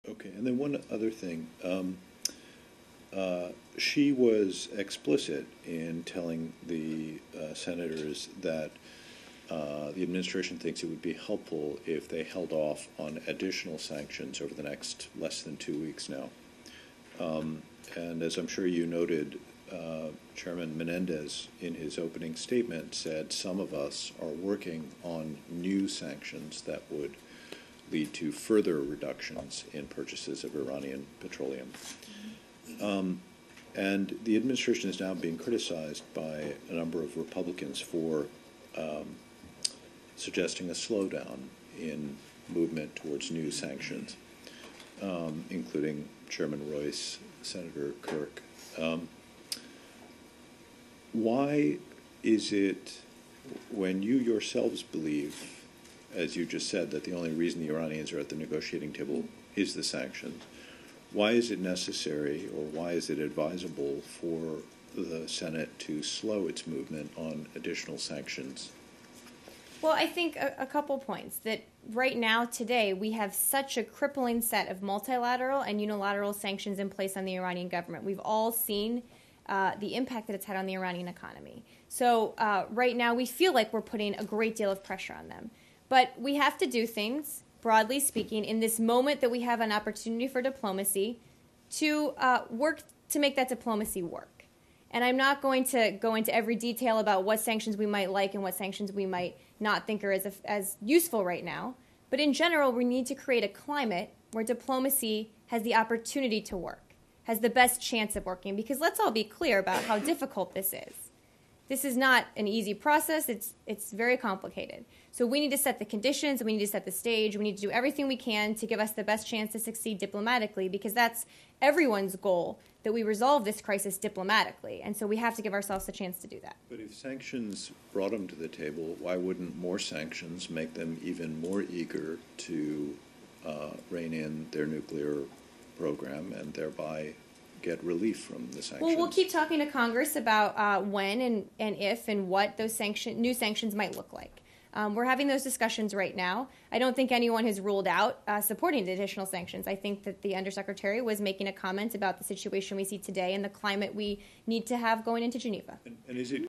Okay, and then one other thing. She was explicit in telling the senators that the administration thinks it would be helpful if they held off on additional sanctions over the next less than 2 weeks now. And as I'm sure you noted, Chairman Menendez, in his opening statement, said some of us are working on new sanctions that would lead to further reductions in purchases of Iranian petroleum. And the administration is now being criticized by a number of Republicans for suggesting a slowdown in movement towards new sanctions, including Chairman Royce, Senator Kirk. Why is it, when you yourselves believe, as you just said, that the only reason the Iranians are at the negotiating table is the sanctions, why is it necessary, or why is it advisable for the Senate to slow its movement on additional sanctions? Well, I think a couple points. That right now, today, we have such a crippling set of multilateral and unilateral sanctions in place on the Iranian government. We've all seen the impact that it's had on the Iranian economy. So right now, we feel like we're putting a great deal of pressure on them. But we have to do things, broadly speaking, in this moment that we have an opportunity for diplomacy to work to make that diplomacy work. And I'm not going to go into every detail about what sanctions we might like and what sanctions we might not think are as useful right now. But in general, we need to create a climate where diplomacy has the opportunity to work, has the best chance of working. Because let's all be clear about how difficult this is. This is not an easy process. It's very complicated. So we need to set the conditions, we need to set the stage, we need to do everything we can to give us the best chance to succeed diplomatically, because that's everyone's goal, that we resolve this crisis diplomatically. And so we have to give ourselves a chance to do that. But if sanctions brought them to the table, why wouldn't more sanctions make them even more eager to rein in their nuclear program and thereby get relief from the sanctions? Well, we'll keep talking to Congress about when and if and what those new sanctions might look like. We're having those discussions right now. I don't think anyone has ruled out supporting the additional sanctions. I think that the Undersecretary was making a comment about the situation we see today and the climate we need to have going into Geneva. And is it